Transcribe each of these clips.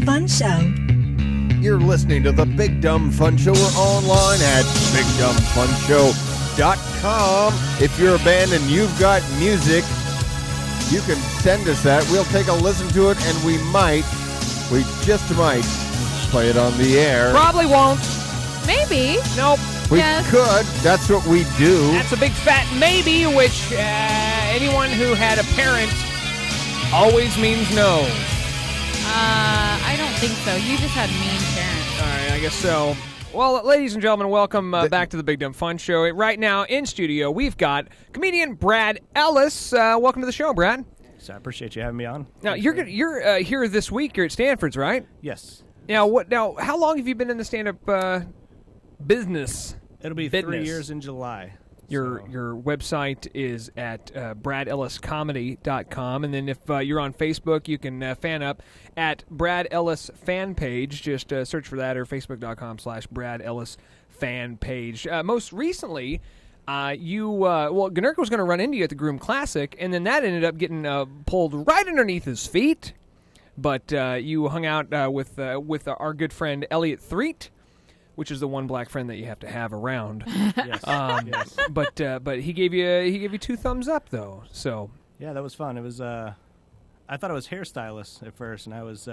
Fun Show. You're listening to the Big Dumb Fun Show. We're online at BigDumbFunShow.com. If you're a band and you've got music, you can send us that. We'll take a listen to it, and we just might, play it on the air. Probably won't. Maybe. Nope. We could. That's what we do. That's a big fat maybe, which anyone who had a parent always means no. I don't think so. You just had mean parents. All right, I guess so. Well, ladies and gentlemen, welcome back to the Big Dumb Fun Show. Right now in studio, we've got comedian Brad Ellis. Welcome to the show, Brad. So I appreciate you having me on. Now you're here this week. You're at Stanford's, right? Yes. Now, how long have you been in the stand-up business? It'll be 3 years in July. Your website is at bradelliscomedy.com, and then if you're on Facebook, you can fan up at Brad Ellis fan page. Just search for that, or facebook.com/Brad Ellis fan page. Most recently, Gnerk was going to run into you at the Groom Classic, and then that ended up getting pulled right underneath his feet. But you hung out with our good friend Elliot Threet, which is the one black friend that you have to have around. Yes. Yes. But he gave you 2 thumbs up though. So yeah, that was fun. It was I thought it was hairstylist at first, and I was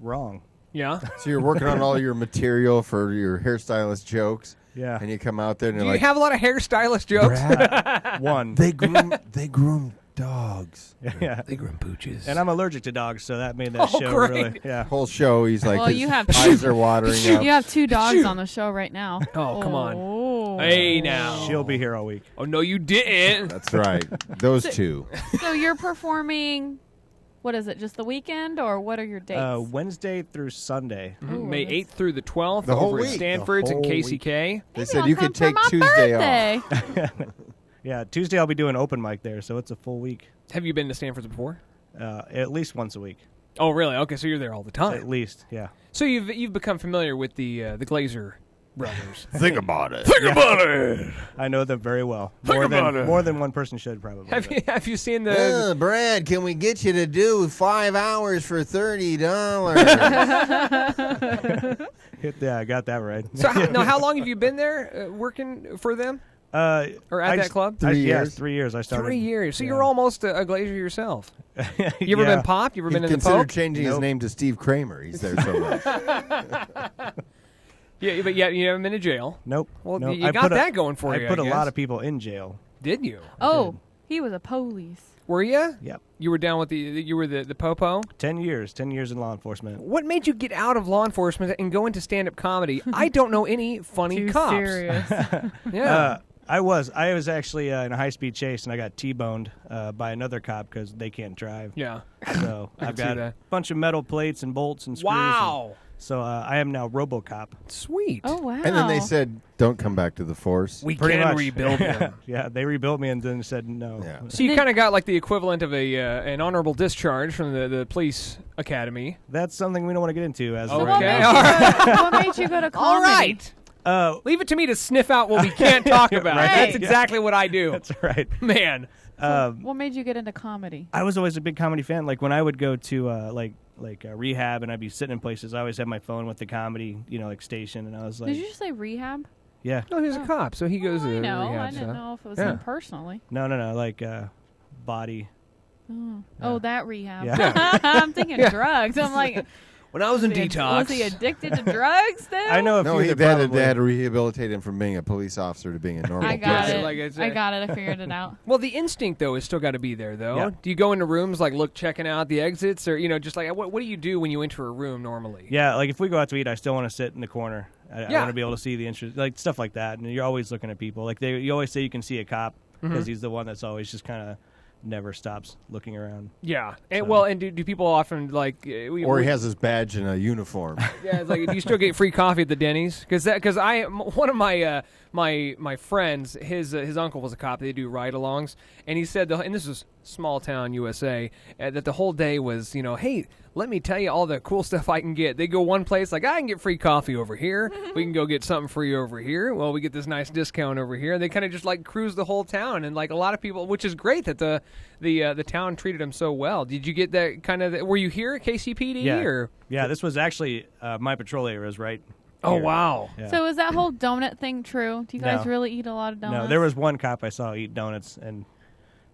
wrong. yeah. So you're working on all your material for your hairstylist jokes. Yeah. And you come out there and Do you're you have a lot of hairstylist jokes? Brad, One. they groom dogs. Yeah. They groom pooches. And I'm allergic to dogs, so that made that Oh, show great. really. Yeah. Whole show, he's like, Well, his you have eyes are watering up. You have 2 dogs on the show right now. Oh, come on. Oh. Hey now. She'll be here all week. Oh no, you didn't. That's right. Those two. So you're performing, what is it, just the weekend, or what are your dates? Wednesday through Sunday. Ooh, May that's- 8th through the 12th The whole over at week. Stanford's The and whole KCK. They Maybe said I'll you come could for take my Tuesday off. birthday. Yeah, Tuesday I'll be doing open mic there, so it's a full week. Have you been to Stanford's before? At least once a week. Oh, really? Okay, so you're there all the At time. least, yeah. So you've become familiar with the Glazer brothers. Think about it. Think about it. I know them very well. Think about it. More than one person should probably. Have you seen the? Brad, can we get you to do 5 hours for $30? Yeah, I got that right. So how long have you been there working for them or at that club? 3 years. Yeah, 3 years. I started. 3 years. So yeah. you're almost a Glazer yourself. You ever Yeah. been popped? You ever He been in the considered Pope? changing his Nope. name to Steve Kramer. He's there so much. Yeah, but you haven't been to jail. Nope. Well, Nope. you I got put that going for you. I put a guess. lot of people in jail. Did you? Oh, he was a police. Were you? Yep. You were down with the popo. 10 years. 10 years in law enforcement. What made you get out of law enforcement and go into stand-up comedy? I don't know any funny Too cops. serious. Yeah. I was actually in a high-speed chase, and I got T-boned by another cop because they can't drive. Yeah. So I I've can see got that. a bunch of metal plates and bolts and screws. Wow. So I am now RoboCop. Sweet. Oh, wow. And then they said, don't come back to the force. We Pretty can much. rebuild him. Yeah, they rebuilt me and then said no. Yeah. So you kind of got like the equivalent of an honorable discharge from the police academy. That's something we don't want to get into as So of what, Okay. made All you what made you go to comedy? All right. Leave it to me to sniff out what we can't talk about. Right. That's exactly what I do. That's right. Man. What made you get into comedy? I was always a big comedy fan. Like when I would go to rehab and I'd be sitting in places, I always had my phone with the comedy, station, and I was like, Did you just say rehab? yeah, No, he's a cop, so he goes I to know. rehab I didn't stuff. know if it was Yeah. him personally. no, like body. Oh, that rehab. Yeah. I'm thinking drugs. I'm like, When I was in was detox. he addicted to drugs then? I know a No, few they that had probably. to rehabilitate him from being a police officer to being a normal I got person. it. Like I said. I got it. I figured it out. Well, the instinct though is still got to be there, though. Yeah. Do you go into rooms like checking out the exits, or just like what do you do when you enter a room normally? Yeah, like if we go out to eat, I still want to sit in the corner. I Yeah. want to be able to see the interest, like stuff like that. And you're always looking at people. Like you always say you can see a cop because he's the one that's always just kind of never stops looking around. Yeah. And So- and do people often like? Or he has his badge and a uniform. Yeah, it's like, do you still get free coffee at the Denny's? Because one of my friends, his uncle was a cop. They do ride-alongs, and he said, and this was small town USA, that the whole day was, hey, let me tell you all the cool stuff I can get. They go one place, like, I can get free coffee over here. We can go get something free over here. Well, we get this nice discount over here. They kind of just, like, cruise the whole town. And, like, a lot of people, which is great that the town treated them so well. Did you get that kind of, were you here at KCPD? Yeah. Or? Yeah, this was actually, my patrol area was right Oh, here. wow. Yeah. So is that whole donut thing true? Do you guys No. really eat a lot of donuts? No, there was one cop I saw eat donuts, and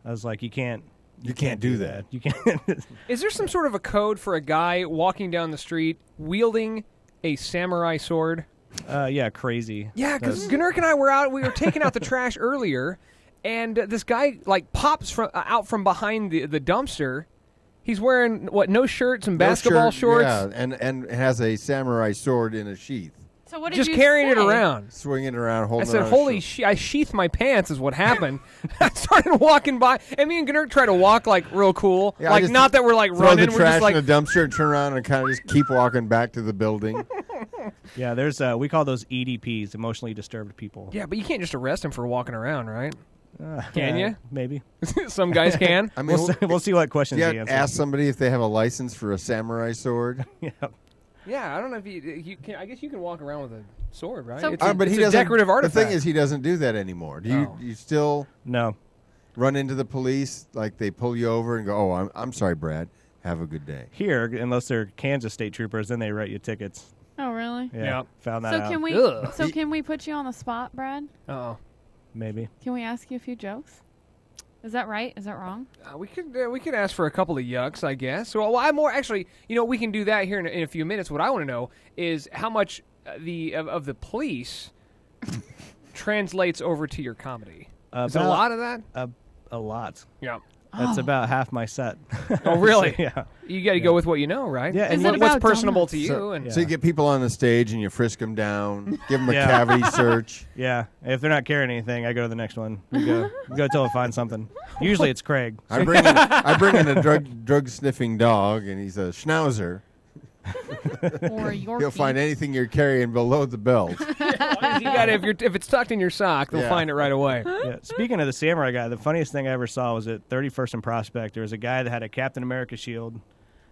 I was like, you can't do that. You can't. Is there some sort of a code for a guy walking down the street wielding a samurai sword? Yeah, crazy. Yeah, because Gnurk and I we were taking out the trash earlier, and this guy, like, pops out from behind the dumpster. He's wearing, no shirts and basketball shorts? Yeah, and has a samurai sword in a sheath. So what did Just you carrying say? it around. Swinging it around, I holding it said, on holy his shit, I sheathed my pants is what happened. I started walking by, and me and Gnurk try to walk, like, real cool. Yeah, I like, just not that we're, like, throw running. the We're trash just, like, in a dumpster and turn around and kind of just keep walking back to the building. Yeah, there's we call those EDPs, emotionally disturbed people. yeah, but you can't just arrest him for walking around, right? Can yeah, you? Maybe. Some guys can. I mean, We'll see what questions yeah, he answers. ask somebody if they have a license for a samurai sword. Yeah. Yeah, I don't know if you can. I guess you can walk around with a sword, right? So- It's a, But it's he a doesn't. decorative artifact. The thing is, he doesn't do that anymore. Do you? Oh. You still No. run into the police, like they pull you over and go, "Oh, I'm sorry, Brad. Have a good day." Here, unless they're Kansas state troopers, then they write you tickets. Oh, really? Yeah. Yeah. Found that So out. can we? Ugh. So can we put you on the spot, Brad? Oh, Maybe. Can we ask you a few jokes? Is that right? Is that wrong? we could ask for a couple of yucks, I guess. Well, I'm more actually. We can do that here in a few minutes. What I want to know is how much of the police translates over to your comedy. Is there a lot of that? A lot. Yeah. That's about half my set. Oh, really? Yeah. You got to go with what you know, right? Yeah, Is and it what's about personable donuts? to you? So, and so you get people on the stage and you frisk them down, give them a Yeah. cavity search. Yeah. If they're not carrying anything, I go to the next one. We go till I find something. Usually it's Craig. I bring in a drug sniffing dog, and he's a schnauzer. Or your He'll find anything you're carrying below the belt. you got if it's tucked in your sock, they'll Yeah. find it right away. Yeah. Speaking of the samurai guy, the funniest thing I ever saw was at 31st and Prospect. There was a guy that had a Captain America shield,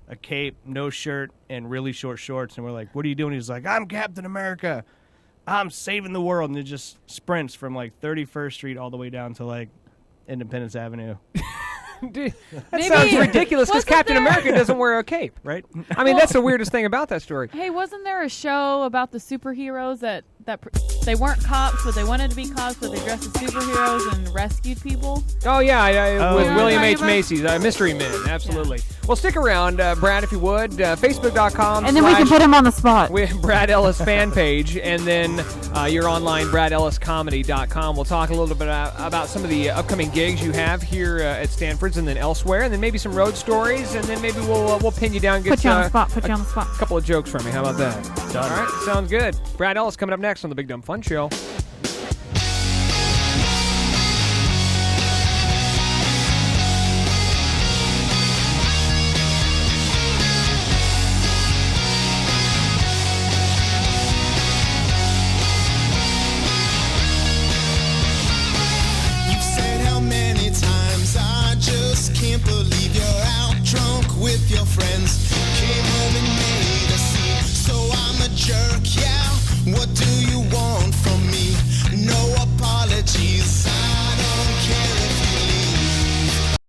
a cape, no shirt, and really short shorts. And we're like, what are you doing? He's like, I'm Captain America. I'm saving the world. And it just sprints from like 31st Street all the way down to like Independence Avenue. Dude, that Maybe- sounds ridiculous because wasn't Captain there- America doesn't wear a cape. Right? I mean, that's the weirdest thing about that story. Hey, wasn't there a show about the superheroes that they weren't cops, but they wanted to be cops, but they dressed as superheroes and rescued people? Oh, yeah, with yeah. William Right, H. right. Macy's, Mystery Men, absolutely. Well, stick around, Brad, if you would. Facebook.com. And then we can put him on the spot. with Brad Ellis fan page, and then your online BradEllisComedy.com. We'll talk a little bit about some of the upcoming gigs you have here at Stanford's and then elsewhere, and then maybe some road stories, and then maybe we'll pin you down and get Put you on the spot. Put you on the spot. a couple of jokes from me. How about that? Done. All right, sounds good. Brad Ellis coming up next on the Big Dumb Fun Show.